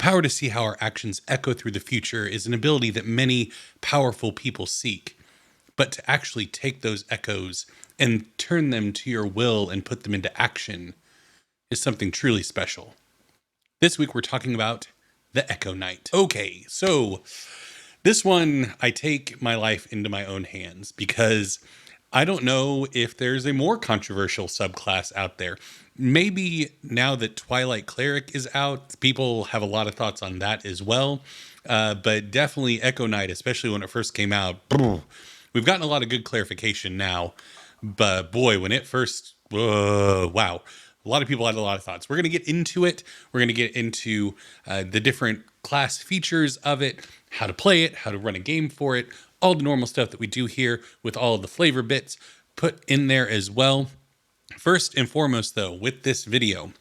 power to see how our actions echo through the future is an ability that many powerful people seek. But to actually take those echoes and turn them to your will and put them into action is something truly special. This week we're talking about the Echo Knight. Okay, so this one, I take my life into my own hands because I don't know if there's a more controversial subclass out there. Maybe now that Twilight Cleric is out, people have a lot of thoughts on that as well. But definitely Echo Knight, especially when it first came out. We've gotten a lot of good clarification now. But boy, when it first, wow. A lot of people had a lot of thoughts. We're going to get into it. We're going to get into the different class features of it, how to play it, how to run a game for it, all the normal stuff that we do here with all of the flavor bits put in there as well. First and foremost, though, with this video,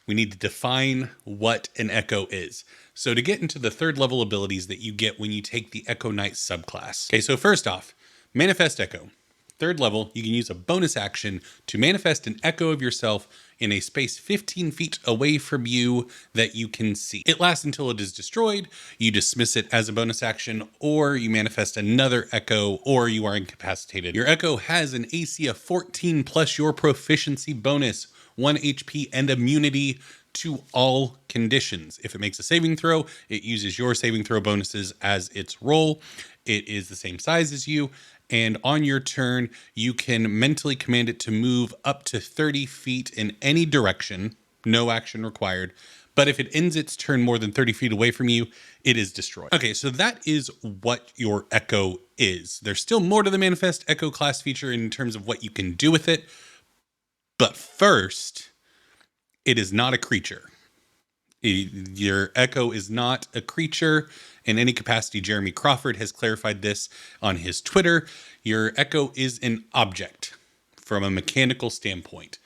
we need to define what an Echo is. So to get into the third level abilities that you get when you take the Echo Knight subclass. Okay, so first off, Manifest Echo. Third level, you can use a bonus action to manifest an echo of yourself in a space 15 feet away from you that you can see. It lasts until it is destroyed, you dismiss it as a bonus action, or you manifest another echo, or you are incapacitated. Your echo has an AC of 14 plus your proficiency bonus, 1 HP, and immunity to all conditions. If it makes a saving throw, it uses your saving throw bonuses as its roll. It is the same size as you. And on your turn, you can mentally command it to move up to 30 feet in any direction, no action required. But if it ends its turn more than 30 feet away from you, it is destroyed. Okay, so that is what your Echo is. There's still more to the Manifest Echo class feature in terms of what you can do with it. But first, it is not a creature. Your Echo is not a creature in any capacity. Jeremy Crawford has clarified this on his Twitter. Your Echo is an object from a mechanical standpoint.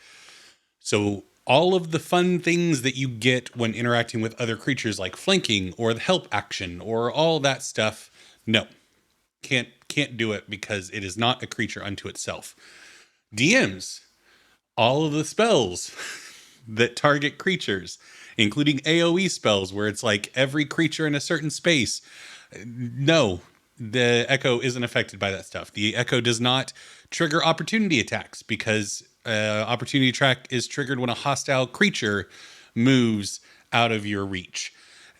So all of the fun things that you get when interacting with other creatures like flanking or the help action or all that stuff, no, can't do it because it is not a creature unto itself. DMs, all of the spells that target creatures, including AoE spells where it's like every creature in a certain space. No, the Echo isn't affected by that stuff. The Echo does not trigger opportunity attacks because opportunity attack is triggered when a hostile creature moves out of your reach.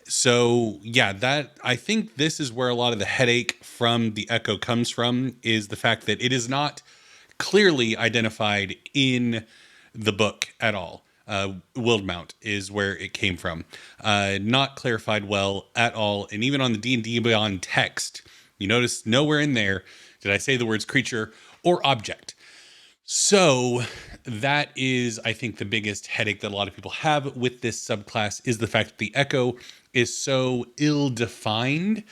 So yeah, I think this is where a lot of the headache from the Echo comes from, is the fact that it is not clearly identified in the book at all. Wildmount is where it came from. Not clarified well at all. And even on the D&D Beyond text, you notice nowhere in there did I say the words creature or object. So that is, I think, the biggest headache that a lot of people have with this subclass, is the fact that the Echo is so ill-defined.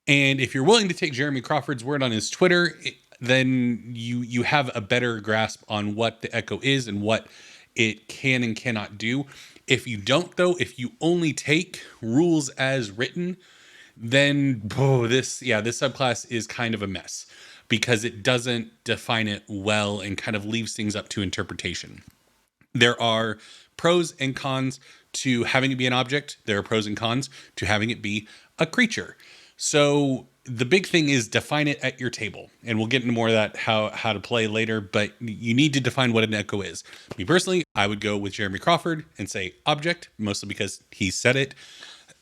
And if you're willing to take Jeremy Crawford's word on his Twitter, then you have a better grasp on what the Echo is and what it can and cannot do. If you don't, though, if you only take rules as written, then this subclass is kind of a mess because it doesn't define it well and kind of leaves things up to interpretation. There are pros and cons to having it be an object. There are pros and cons to having it be a creature. So the big thing is define it at your table, and we'll get into more of that, how to play later, but you need to define what an Echo is. Me personally, I would go with Jeremy Crawford and say object, mostly because he said it,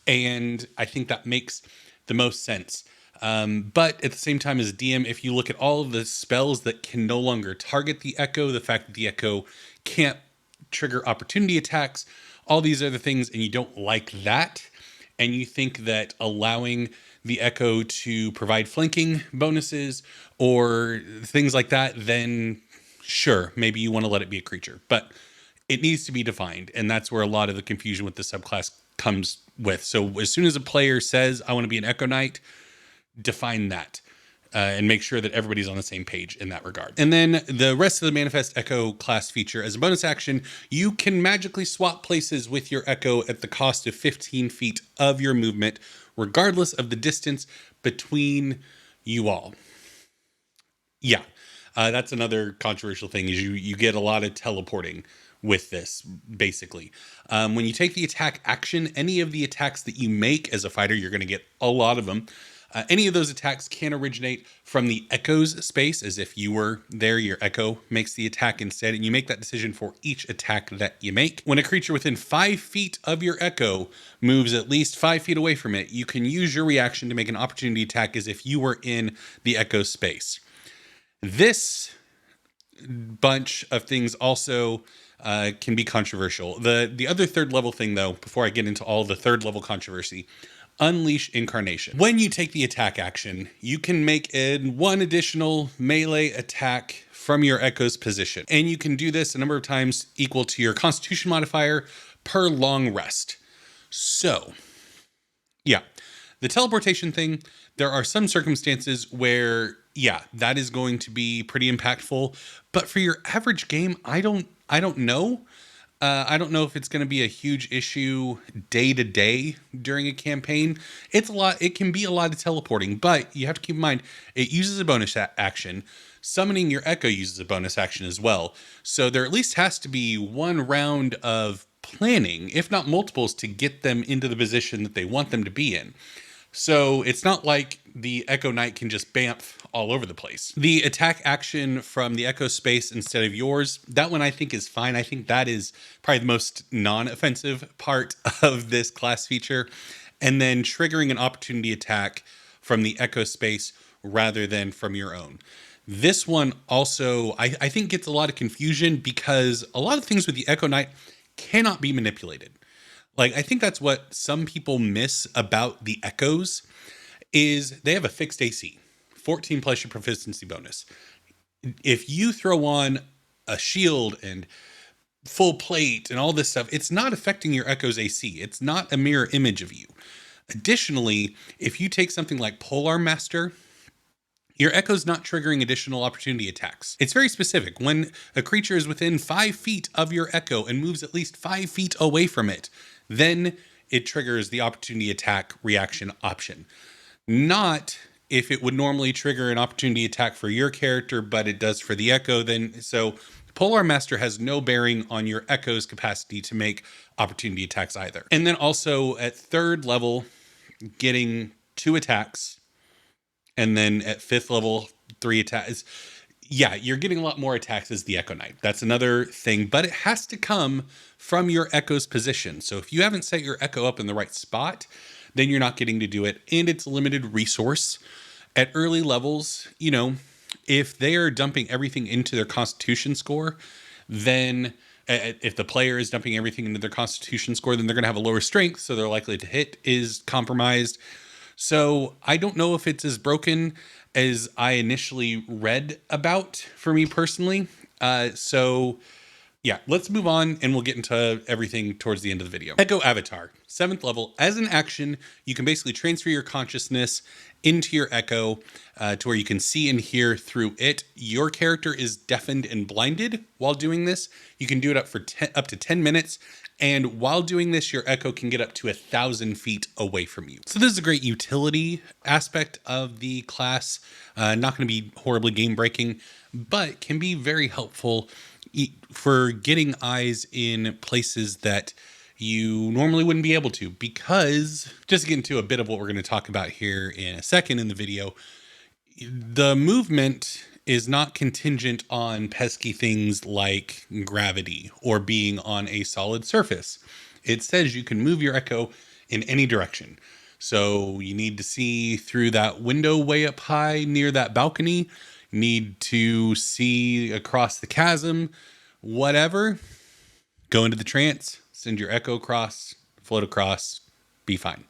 and I think that makes the most sense. But at the same time, as a DM, if you look at all of the spells that can no longer target the Echo, the fact that the Echo can't trigger opportunity attacks, all these other things, and you don't like that, and you think that allowing the Echo to provide flanking bonuses or things like that, then sure, maybe you want to let it be a creature. But it needs to be defined, and that's where a lot of the confusion with the subclass comes with. So as soon as a player says, I want to be an Echo Knight, define that. And make sure that everybody's on the same page in that regard. And then the rest of the Manifest Echo class feature, as a bonus action, you can magically swap places with your Echo at the cost of 15 feet of your movement, regardless of the distance between you all. Yeah, that's another controversial thing, is you get a lot of teleporting with this, basically. When you take the attack action, any of the attacks that you make as a fighter, you're going to get a lot of them. Any of those attacks can originate from the echo's space, as if you were there, your echo makes the attack instead, and you make that decision for each attack that you make. When a creature within 5 feet of your echo moves at least 5 feet away from it, you can use your reaction to make an opportunity attack as if you were in the echo space. This bunch of things also can be controversial. The other third level thing, though, before I get into all the third level controversy, Unleash Incarnation. When you take the attack action, you can make one additional melee attack from your echo's position. And you can do this a number of times equal to your Constitution modifier per long rest. So, yeah, the teleportation thing, there are some circumstances where, yeah, that is going to be pretty impactful. But for your average game, I don't know. I don't know if it's going to be a huge issue day to day during a campaign. It's a lot. It can be a lot of teleporting, but you have to keep in mind it uses a bonus action. Summoning your echo uses a bonus action as well. So there at least has to be one round of planning, if not multiples, to get them into the position that they want them to be in. So it's not like the Echo Knight can just bamf all over the place. The attack action from the Echo space instead of yours, that one I think is fine. I think that is probably the most non-offensive part of this class feature. And then triggering an opportunity attack from the Echo space rather than from your own. This one also, I think, gets a lot of confusion because a lot of things with the Echo Knight cannot be manipulated. Like, I think that's what some people miss about the Echoes is they have a fixed AC, 14 plus your proficiency bonus. If you throw on a shield and full plate and all this stuff, it's not affecting your Echo's AC. It's not a mirror image of you. Additionally, if you take something like Polar Master, your Echo's not triggering additional opportunity attacks. It's very specific. When a creature is within 5 feet of your Echo and moves at least 5 feet away from it, then it triggers the opportunity attack reaction option. Not if it would normally trigger an opportunity attack for your character, but it does for the Echo. So Polar Master has no bearing on your Echo's capacity to make opportunity attacks either. And then also at third level, getting 2 attacks, and then at 5th level, 3 attacks. Yeah, you're getting a lot more attacks as the Echo Knight. That's another thing, but it has to come from your Echo's position. So if you haven't set your Echo up in the right spot, then you're not getting to do it, and it's a limited resource. At early levels, if they are dumping everything into their Constitution score, then if the player is dumping everything into their Constitution score, then they're going to have a lower strength, so their likelihood to hit is compromised. So I don't know if it's as broken as I initially read about for me personally. So yeah, let's move on and we'll get into everything towards the end of the video. Echo Avatar, 7th level. As an action, you can basically transfer your consciousness into your Echo to where you can see and hear through it. Your character is deafened and blinded while doing this. You can do it up to 10 minutes. And while doing this, your Echo can get up to 1,000 feet away from you. So this is a great utility aspect of the class. Not going to be horribly game breaking, but can be very helpful for getting eyes in places that you normally wouldn't be able to, because just to get into a bit of what we're going to talk about here in a second in the video, the movement is not contingent on pesky things like gravity or being on a solid surface. It says you can move your Echo in any direction. So you need to see through that window way up high near that balcony, need to see across the chasm, whatever, go into the trance, send your Echo across, float across, be fine.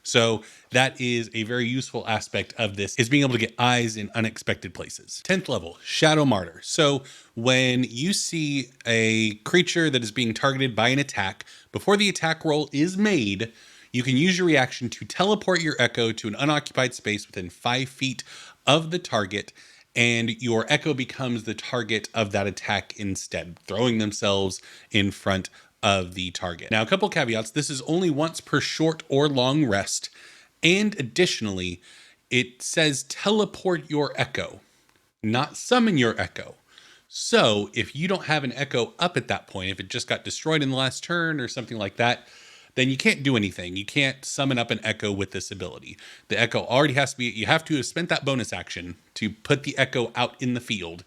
So that is a very useful aspect of this, is being able to get eyes in unexpected places. 10th level, Shadow Martyr. So when you see a creature that is being targeted by an attack, before the attack roll is made, you can use your reaction to teleport your Echo to an unoccupied space within 5 feet of the target, and your Echo becomes the target of that attack instead, throwing themselves in front of the target. Now, a couple caveats. This is only once per short or long rest. And additionally, it says teleport your Echo, not summon your Echo. So if you don't have an echo up at that point, if it just got destroyed in the last turn or something like that, then you can't do anything. You can't summon up an echo with this ability. The echo already has to be, you have to have spent that bonus action to put the echo out in the field,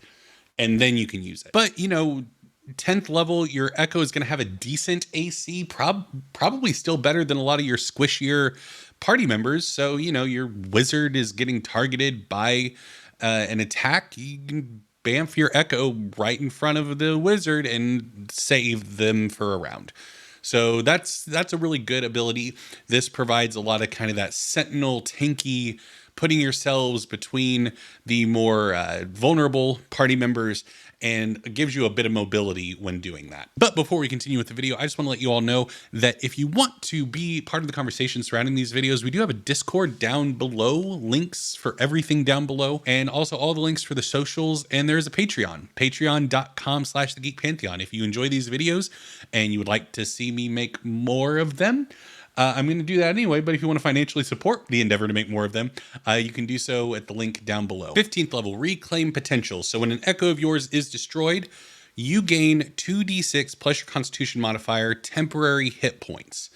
and then you can use it. But, 10th level, your echo is going to have a decent AC, probably still better than a lot of your squishier party members. So, your wizard is getting targeted by an attack. You can bamf your echo right in front of the wizard and save them for a round. So that's a really good ability. This provides a lot of kind of that sentinel tanky, putting yourselves between the more vulnerable party members, and gives you a bit of mobility when doing that. But before we continue with the video, I just want to let you all know that if you want to be part of the conversation surrounding these videos, we do have a Discord down below, links for everything down below, and also all the links for the socials, and there's a Patreon, patreon.com/thegeekpantheon. If you enjoy these videos and you would like to see me make more of them, I'm going to do that anyway, but if you want to financially support the endeavor to make more of them, you can do so at the link down below. 15th level, Reclaim Potential. So when an echo of yours is destroyed, you gain 2d6 plus your Constitution modifier temporary hit points.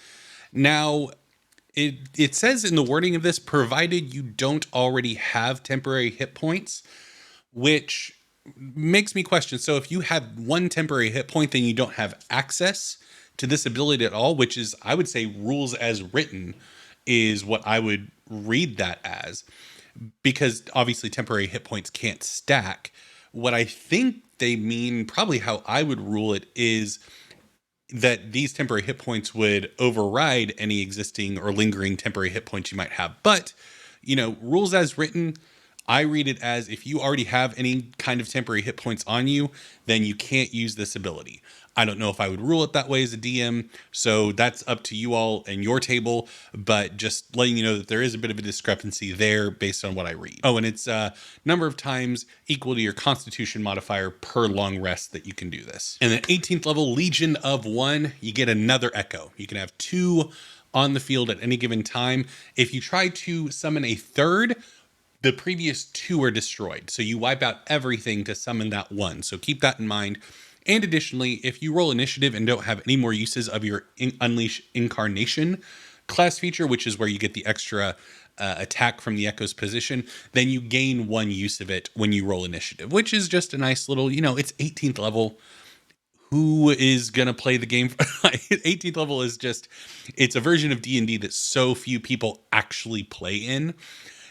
Now, it says in the wording of this, provided you don't already have temporary hit points, which makes me question. So if you have one temporary hit point, then you don't have access to this ability at all, which is, I would say, rules as written is what I would read that as, because obviously temporary hit points can't stack. What I think they mean, probably how I would rule it, is that these temporary hit points would override any existing or lingering temporary hit points you might have. But, rules as written, I read it as if you already have any kind of temporary hit points on you, then you can't use this ability. I don't know if I would rule it that way as a DM, so that's up to you all and your table, but just letting you know that there is a bit of a discrepancy there based on what I read. Oh, and it's number of times equal to your Constitution modifier per long rest that you can do this. And then 18th level, Legion of One, you get another echo. You can have 2 on the field at any given time. If you try to summon a third, the previous 2 are destroyed. So you wipe out everything to summon that one. So keep that in mind. And additionally, if you roll initiative and don't have any more uses of your Unleash Incarnation class feature, which is where you get the extra attack from the echo's position, then you gain 1 use of it when you roll initiative, which is just a nice little, it's 18th level. Who is going to play the game? 18th level is just, it's a version of D&D that so few people actually play in,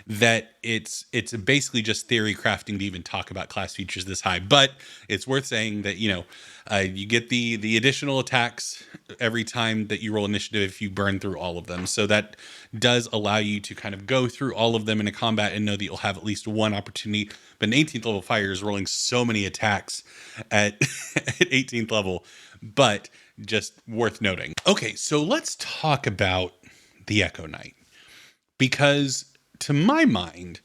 that it's basically just theory crafting to even talk about class features this high. But it's worth saying that, you get the additional attacks every time that you roll initiative if you burn through all of them. So that does allow you to kind of go through all of them in a combat and know that you'll have at least one opportunity. But an 18th level fighter is rolling so many attacks at 18th level, but just worth noting. Okay, so let's talk about the Echo Knight, because to my mind,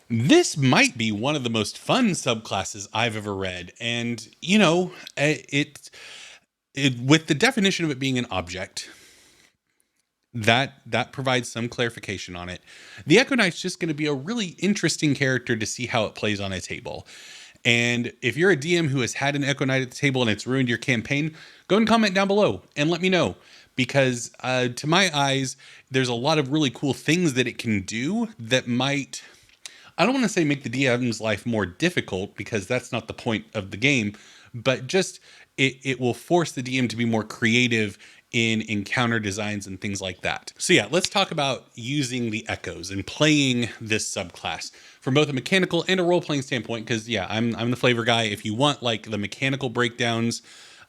this might be one of the most fun subclasses I've ever read. And, it with the definition of it being an object, that provides some clarification on it. The Echo Knight's just going to be a really interesting character to see how it plays on a table. And if you're a DM who has had an Echo Knight at the table and it's ruined your campaign, go and comment down below and let me know. Because to my eyes, there's a lot of really cool things that it can do that might, I don't want to say make the DM's life more difficult, because that's not the point of the game, but just it will force the DM to be more creative in encounter designs and things like that. So yeah, let's talk about using the echoes and playing this subclass from both a mechanical and a role-playing standpoint, because yeah, I'm the flavor guy. If you want like the mechanical breakdowns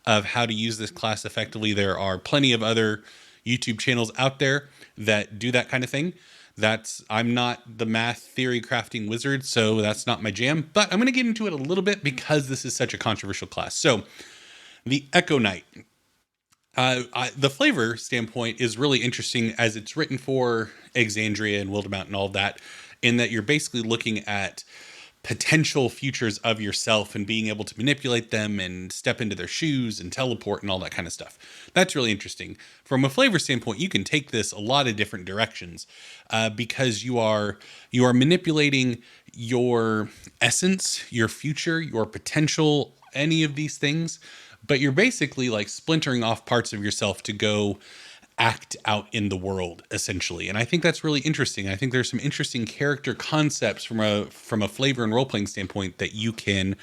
of how to use this class effectively, there are plenty of other YouTube channels out there that do that kind of thing. I'm not the math theory crafting wizard, so that's not my jam, but I'm going to get into it a little bit because this is such a controversial class. So the Echo Knight, the flavor standpoint is really interesting, as it's written for Exandria and Wildemount and all of that, in that you're basically looking at potential futures of yourself and being able to manipulate them and step into their shoes and teleport and all that kind of stuff. That's really interesting. From a flavor standpoint, you can take this a lot of different directions, because you are manipulating your essence, your future, your potential, any of these things, but you're basically like splintering off parts of yourself to go act out in the world, essentially. And I think that's really interesting. I think there's some interesting character concepts from a flavor and role-playing standpoint that you can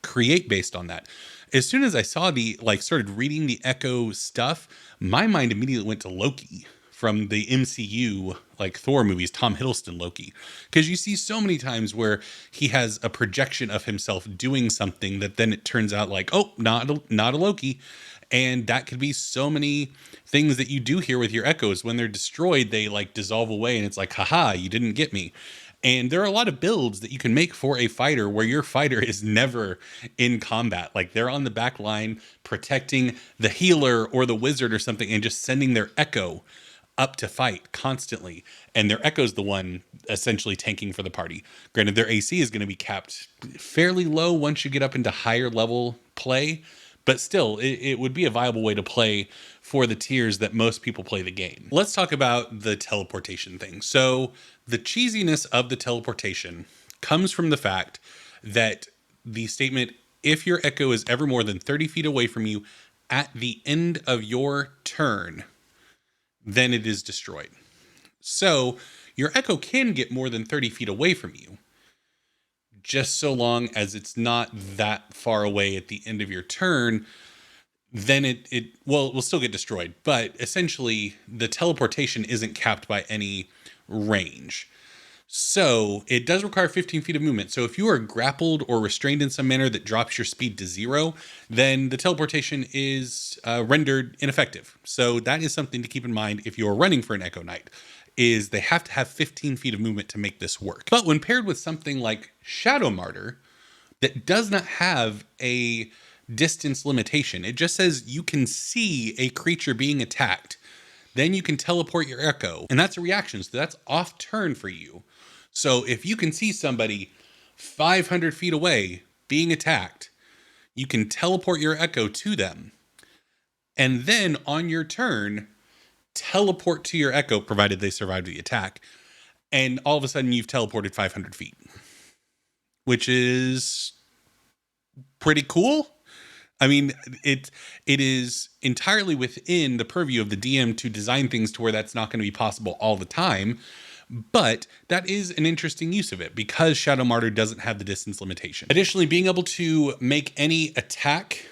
create based on that. As soon as I saw started reading the Echo stuff, my mind immediately went to Loki from the MCU, like Thor movies, Tom Hiddleston Loki. Because you see so many times where he has a projection of himself doing something that then it turns out like, oh, not a Loki. And that could be so many things that you do here with your echoes. When they're destroyed, they like dissolve away and it's like, haha, you didn't get me. And there are a lot of builds that you can make for a fighter where your fighter is never in combat. Like they're on the back line protecting the healer or the wizard or something and just sending their echo up to fight constantly. And their echo's the one essentially tanking for the party. Granted, their AC is going to be capped fairly low once you get up into higher level play. But still, it would be a viable way to play for the tiers that most people play the game. Let's talk about the teleportation thing. So the cheesiness of the teleportation comes from the fact that the statement, if your echo is ever more than 30 feet away from you at the end of your turn, then it is destroyed. So your echo can get more than 30 feet away from you, just so long as it's not that far away at the end of your turn. Then it will still get destroyed, but essentially the teleportation isn't capped by any range. So it does require 15 feet of movement. So if you are grappled or restrained in some manner that drops your speed to 0, then the teleportation is rendered ineffective. So that is something to keep in mind if you're running for an Echo Knight, is they have to have 15 feet of movement to make this work. But when paired with something like Shadow Martyr that does not have a distance limitation, it just says you can see a creature being attacked, then you can teleport your echo, and that's a reaction, so that's off turn for you. So if you can see somebody 500 feet away being attacked, you can teleport your echo to them, and then on your turn, teleport to your echo, provided they survived the attack, and all of a sudden you've teleported 500 feet, which is pretty cool. I mean, it is entirely within the purview of the DM to design things to where that's not going to be possible all the time, but that is an interesting use of it because Shadow Martyr doesn't have the distance limitation. Additionally, being able to make any attack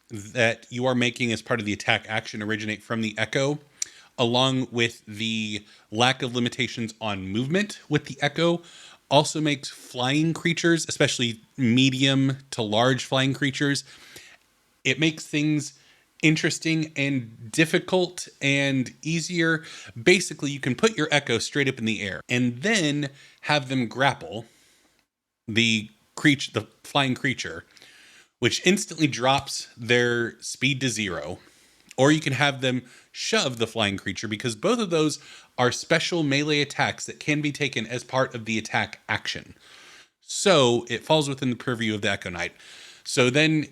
that you are making as part of the attack action originate from the echo, along with the lack of limitations on movement with the echo, also makes flying creatures, especially medium to large flying creatures, it makes things interesting and difficult and easier. Basically, you can put your echo straight up in the air and then have them grapple the flying creature, which instantly drops their speed to 0. Or you can have them shove the flying creature, because both of those are special melee attacks that can be taken as part of the attack action. So it falls within the purview of the Echo Knight. So then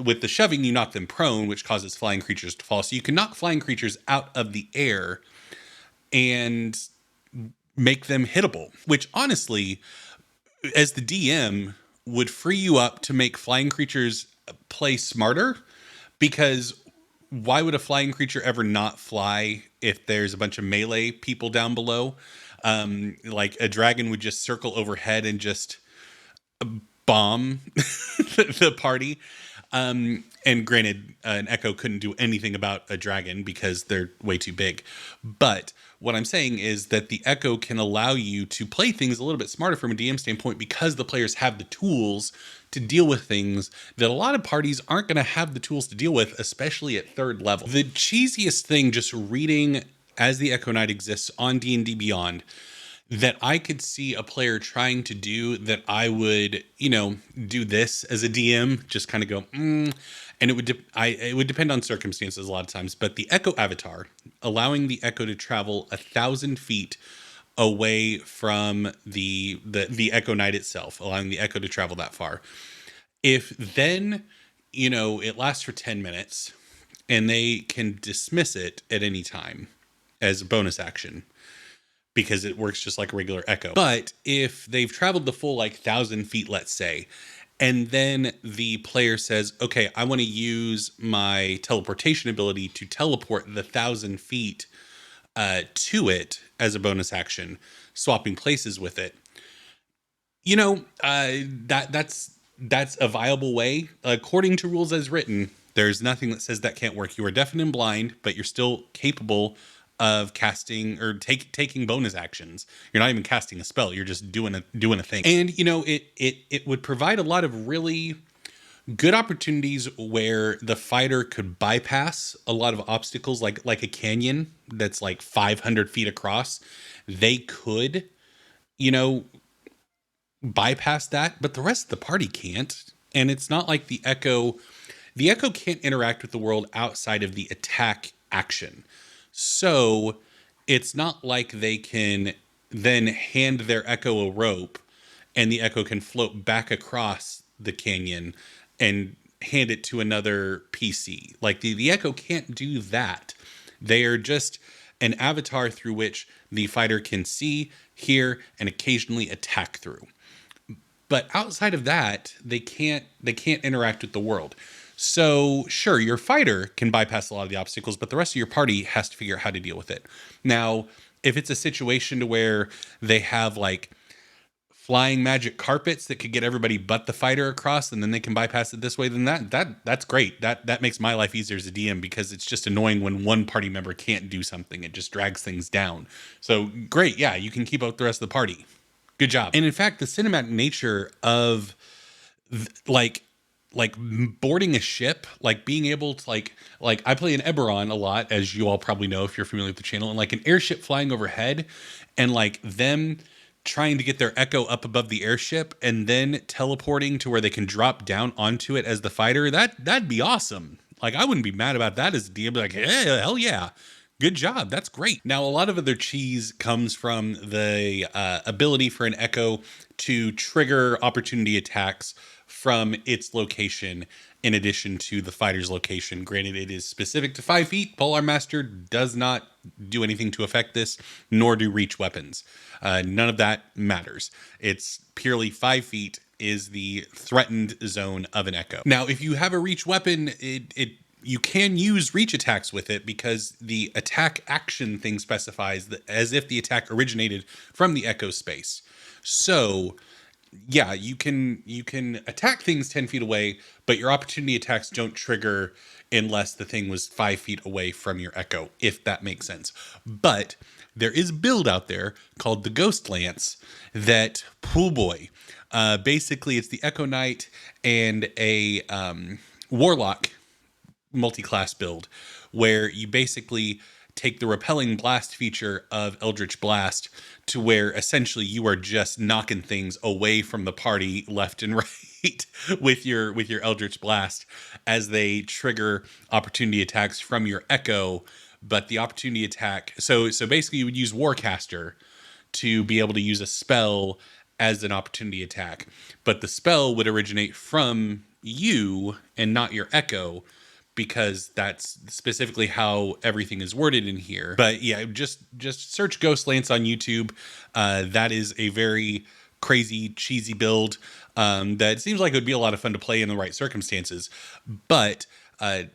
with the shoving, you knock them prone, which causes flying creatures to fall. So you can knock flying creatures out of the air and make them hittable, which honestly, as the DM, would free you up to make flying creatures play smarter, because why would a flying creature ever not fly if there's a bunch of melee people down below? Like a dragon would just circle overhead and just bomb the party. And granted, an echo couldn't do anything about a dragon because they're way too big. But what I'm saying is that the echo can allow you to play things a little bit smarter from a DM standpoint, because the players have the tools to deal with things that a lot of parties aren't going to have the tools to deal with, especially at 3rd level. The cheesiest thing just reading as the Echo Knight exists on D&D Beyond that I could see a player trying to do, that I would, do this as a DM, just kind of go, and it would depend on circumstances a lot of times, but the Echo Avatar, allowing the Echo to travel 1,000 feet away from the Echo Knight itself, allowing the Echo to travel that far. If then, it lasts for 10 minutes and they can dismiss it at any time as a bonus action because it works just like a regular Echo. But if they've traveled the full 1,000 feet, let's say, and then the player says, okay, I want to use my teleportation ability to teleport the 1,000 feet to it as a bonus action, swapping places with it. That's a viable way. According to rules as written, there's nothing that says that can't work. You are deaf and blind, but you're still capable of casting or taking bonus actions. You're not even casting a spell. You're just doing a thing. And it would provide a lot of really good opportunities where the fighter could bypass a lot of obstacles, like a canyon that's 500 feet across. They could, you know, bypass that, but the rest of the party can't. And it's not like the Echo can't interact with the world outside of the attack action. So it's not like they can then hand their Echo a rope and the Echo can float back across the canyon and hand it to another PC. Like the Echo can't do that. They are just an avatar through which the fighter can see, hear, and occasionally attack through. But outside of that, they can't interact with the world. So sure, your fighter can bypass a lot of the obstacles, but the rest of your party has to figure out how to deal with it. Now, if it's a situation to where they have flying magic carpets that could get everybody but the fighter across, and then they can bypass it this way, then that's great. That makes my life easier as a DM, because it's just annoying when one party member can't do something. It just drags things down. So great, yeah, you can keep up the rest of the party. Good job. And in fact, the cinematic nature of boarding a ship, being able to I play an Eberron a lot, as you all probably know if you're familiar with the channel, and an airship flying overhead, and them trying to get their Echo up above the airship and then teleporting to where they can drop down onto it as the fighter. That'd be awesome. I wouldn't be mad about that as a DM. Hey, hell yeah. Good job. That's great. Now, a lot of other cheese comes from the ability for an Echo to trigger opportunity attacks from its location in addition to the fighter's location. Granted, it is specific to 5 feet. Polar Master does not do anything to affect this, nor do reach weapons. None of that matters. It's purely 5 feet is the threatened zone of an Echo. Now, if you have a reach weapon, you can use reach attacks with it, because the attack action thing specifies that as if the attack originated from the Echo space. So yeah, you can attack things 10 feet away, but your opportunity attacks don't trigger unless the thing was 5 feet away from your Echo, if that makes sense. But there is a build out there called the Ghost Lance that, oh boy, basically it's the Echo Knight and a Warlock multi-class build, where you basically take the repelling blast feature of Eldritch Blast to where essentially you are just knocking things away from the party left and right with your Eldritch Blast as they trigger opportunity attacks from your Echo. But the opportunity attack, so basically you would use Warcaster to be able to use a spell as an opportunity attack, but the spell would originate from you and not your Echo, because that's specifically how everything is worded in here. But yeah, just search Ghost Lance on YouTube. That is a very crazy, cheesy build that seems like it would be a lot of fun to play in the right circumstances. But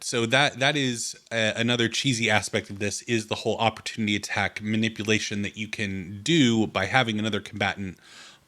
so that is another cheesy aspect of this, is the whole opportunity attack manipulation that you can do by having another combatant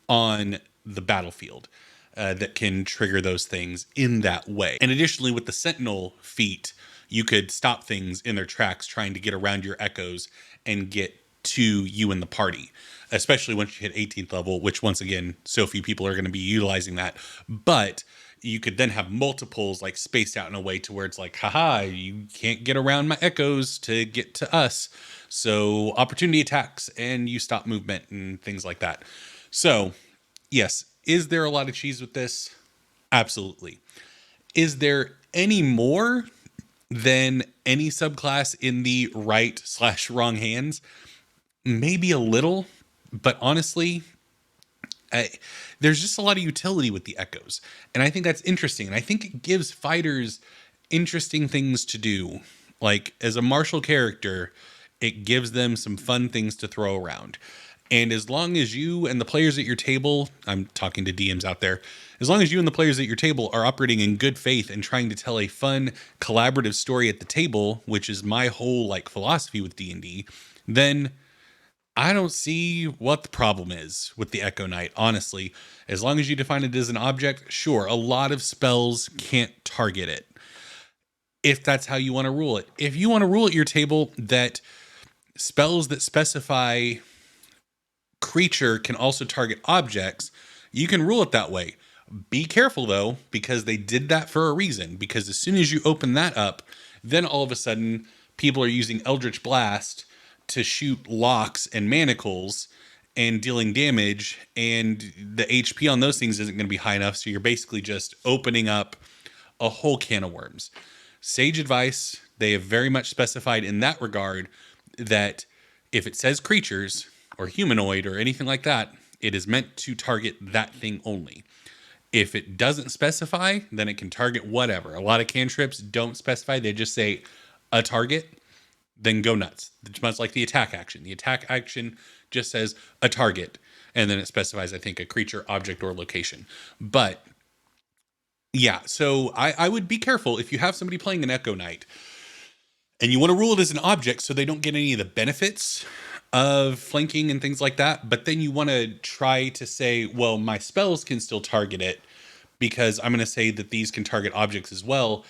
on the battlefield. That can trigger those things in that way. And additionally, with the Sentinel feat, you could stop things in their tracks trying to get around your Echoes and get to you and the party, especially once you hit 18th level, which once again, so few people are going to be utilizing that. But you could then have multiples spaced out in a way to where it's haha, you can't get around my Echoes to get to us. So opportunity attacks and you stop movement and things like that. So yes, is there a lot of cheese with this? Absolutely. Is there any more than any subclass in the right/wrong hands? Maybe a little, But honestly, there's just a lot of utility with the echoes. And I think that's interesting. And I think it gives fighters interesting things to do. Like, as a martial character, it gives them some fun things to throw around. And as long as you and the players at your table, I'm talking to DMs out there, as long as you and the players at your table are operating in good faith and trying to tell a fun, collaborative story at the table, which is my whole like philosophy with D&D, then I don't see what the problem is with the Echo Knight, honestly. As long as you define it as an object, sure, a lot of spells can't target it, if that's how you want to rule it. If you want to rule at your table that spells that specify creature can also target objects, you can rule it that way. Be careful though, because they did that for a reason. Because as soon as you open that up, then all of a sudden people are using Eldritch Blast to shoot locks and manacles and dealing damage, and the HP on those things isn't going to be high enough. So you're basically just opening up a whole can of worms. Sage advice, they have very much specified in that regard that if it says creatures or humanoid or anything like that, it is meant to target that thing only. If it doesn't specify, then it can target whatever. A lot of cantrips don't specify. They just say a target, then go nuts. It's much like the attack action. The attack action just says a target, and then it specifies, I think, a creature, object, or location. But yeah, so I would be careful if you have somebody playing an Echo Knight and you want to rule it as an object so they don't get any of the benefits of flanking and things like that, but then you want to try to say, well, my spells can still target it because I'm going to say that these can target objects as well.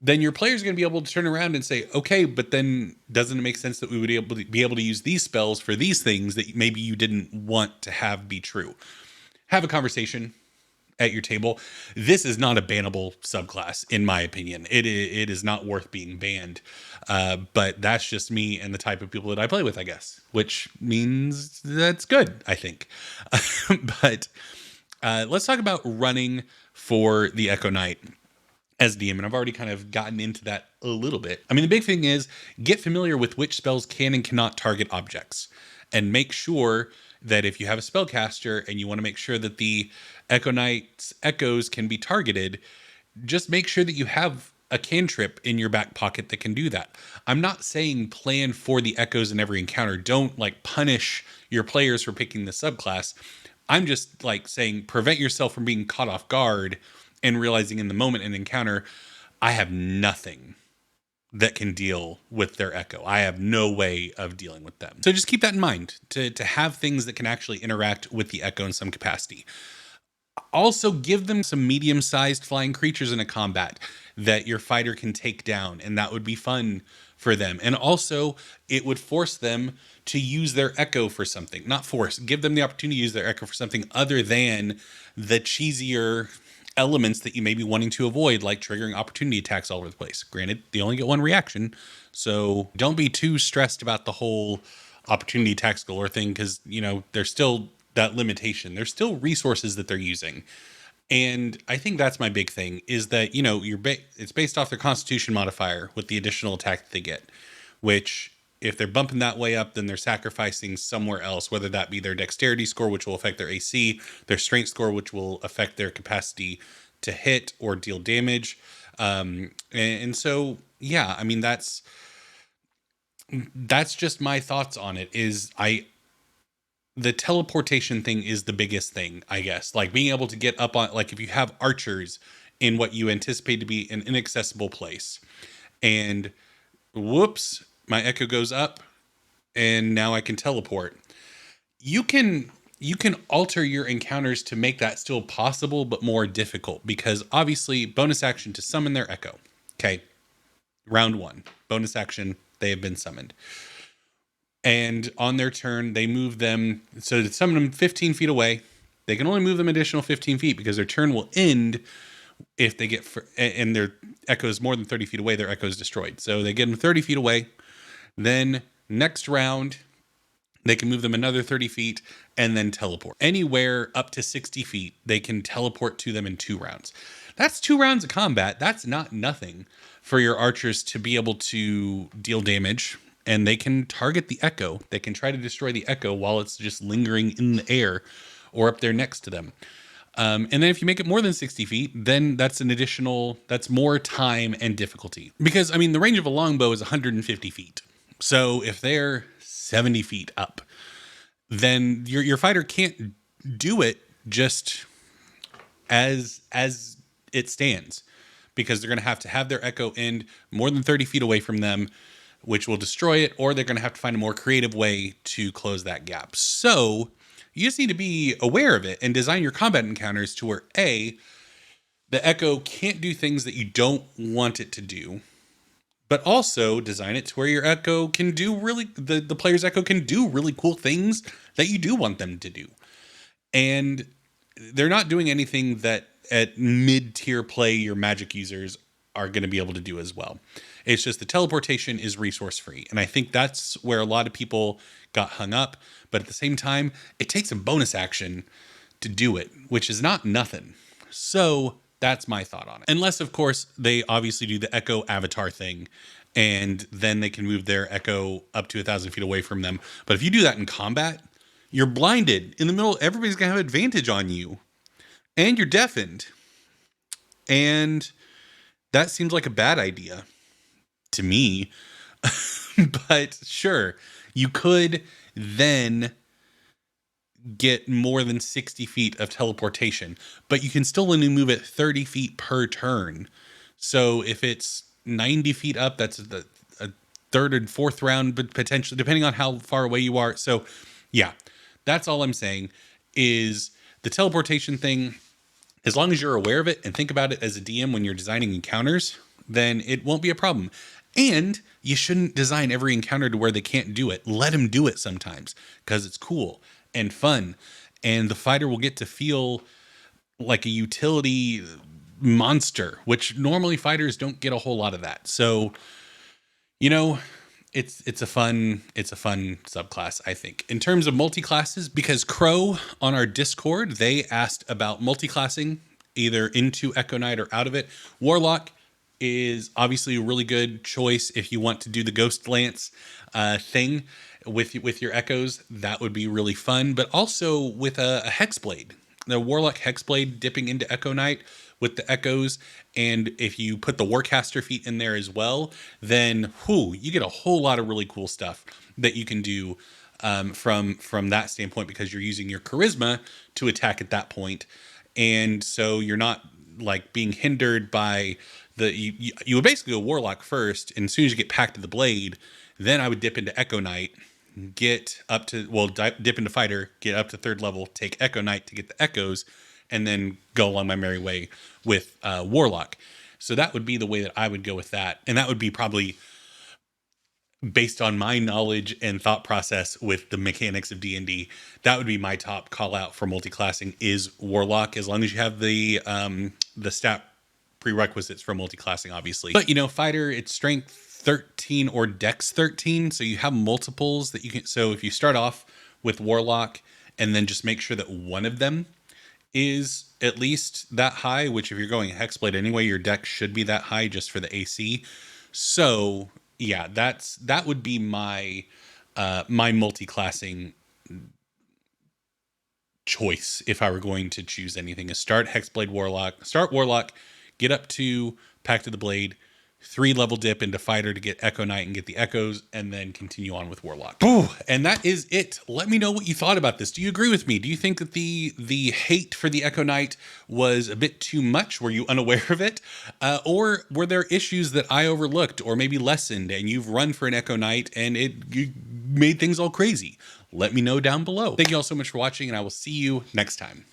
Then your player's going to be able to turn around and say, okay, but then doesn't it make sense that we would be able to use these spells for these things that maybe you didn't want to have be true? Have a conversation at your table. This is not a bannable subclass, in my opinion. It is not worth being banned. But that's just me and the type of people that I play with, I guess, which means that's good, I think. But let's talk about running for the Echo Knight as DM, and I've already kind of gotten into that a little bit. I mean, the big thing is get familiar with which spells can and cannot target objects, and make sure that if you have a spellcaster and you want to make sure that the Echo Knight's echoes can be targeted, just make sure that you have a cantrip in your back pocket that can do that. I'm not saying plan for the echoes in every encounter. Don't like punish your players for picking the subclass. I'm just like saying prevent yourself from being caught off guard and realizing in the moment in an encounter, I have nothing that can deal with their echo. I have no way of dealing with them. So just keep that in mind, to have things that can actually interact with the echo in some capacity. Also give them some medium-sized flying creatures in a combat that your fighter can take down, and that would be fun for them. And also it would force them to use their echo for something. Not force, give them the opportunity to use their echo for something other than the cheesier elements that you may be wanting to avoid, like triggering opportunity attacks all over the place. Granted, they only get one reaction, so don't be too stressed about the whole opportunity attacks galore thing, because, you know, there's still that limitation. There's still resources that they're using. And I think that's my big thing, is that, you know, it's based off their constitution modifier with the additional attack that they get, which if they're bumping that way up, then they're sacrificing somewhere else, whether that be their dexterity score, which will affect their AC, their strength score, which will affect their capacity to hit or deal damage. And so, yeah, I mean, that's just my thoughts on it. The teleportation thing is the biggest thing, I guess. Like being able to get up on, like if you have archers in what you anticipate to be an inaccessible place, and whoops, my echo goes up and now I can teleport. You can alter your encounters to make that still possible, but more difficult, because obviously bonus action to summon their echo. Okay. Round 1, bonus action. They have been summoned. And on their turn, they move them. So to summon them 15 feet away, they can only move them additional 15 feet because their turn will end if they get, and their echo is more than 30 feet away, their echo is destroyed. So they get them 30 feet away. Then next round, they can move them another 30 feet and then teleport. Anywhere up to 60 feet, they can teleport to them in 2 rounds. That's 2 rounds of combat. That's not nothing for your archers to be able to deal damage and they can target the echo. They can try to destroy the echo while it's just lingering in the air or up there next to them. And then if you make it more than 60 feet, then that's that's more time and difficulty. Because, I mean, the range of a longbow is 150 feet. So if they're 70 feet up, then your fighter can't do it just as it stands, because they're going to have their echo end more than 30 feet away from them, which will destroy it, or they're going to have to find a more creative way to close that gap. So you just need to be aware of it and design your combat encounters to where the echo can't do things that you don't want it to do, but also design it to where your echo can do the player's echo can do really cool things that you do want them to do. And they're not doing anything that at mid-tier play your magic users are going to be able to do as well. It's just the teleportation is resource free. And I think that's where a lot of people got hung up. But at the same time, it takes a bonus action to do it, which is not nothing. So that's my thought on it. Unless, of course, they obviously do the echo avatar thing, and then they can move their echo up to 1,000 feet away from them. But if you do that in combat, you're blinded in the middle. Everybody's going to have advantage on you, and you're deafened. And that seems like a bad idea to me. But sure, you could then get more than 60 feet of teleportation, but you can still only move it 30 feet per turn. So if it's 90 feet up, that's a third and fourth round, but potentially, depending on how far away you are. So yeah, that's all I'm saying is the teleportation thing. As long as you're aware of it and think about it as a DM when you're designing encounters, then it won't be a problem. And you shouldn't design every encounter to where they can't do it. Let them do it sometimes, because it's cool and fun. And the fighter will get to feel like a utility monster, which normally fighters don't get a whole lot of that. So, it's a fun subclass, I think. In terms of multi-classes, because Crow on our Discord, they asked about multi-classing either into Echo Knight or out of it. Warlock is obviously a really good choice if you want to do the Ghost Lance thing with your echoes. That would be really fun. But also with a Hexblade, the Warlock Hexblade dipping into Echo Knight with the echoes, and if you put the Warcaster feat in there as well, then you get a whole lot of really cool stuff that you can do from that standpoint, because you're using your charisma to attack at that point. And so you're not like being hindered by you would basically go Warlock first, and as soon as you get Pact of the Blade, then I would dip into Echo Knight, get up to, dip into Fighter, get up to 3rd level, take Echo Knight to get the echoes, and then go along my merry way with Warlock. So that would be the way that I would go with that. And that would be probably based on my knowledge and thought process with the mechanics of D&D. That would be my top call out for multi-classing is Warlock, as long as you have the stat prerequisites for multi-classing, obviously. But, Fighter, it's strength 13 or dex 13. So you have multiples that you can. So if you start off with Warlock and then just make sure that one of them is at least that high, which if you're going Hexblade anyway, your deck should be that high just for the AC. So yeah, that would be my my multi-classing choice if I were going to choose anything. Is start Warlock, get up to Pact of the Blade, 3-level dip into Fighter to get Echo Knight and get the echoes, and then continue on with Warlock. Ooh, and that is it. Let me know what you thought about this. Do you agree with me? Do you think that the hate for the Echo Knight was a bit too much? Were you unaware of it? Or were there issues that I overlooked or maybe lessened, and you've run for an Echo Knight and you made things all crazy? Let me know down below. Thank you all so much for watching, and I will see you next time.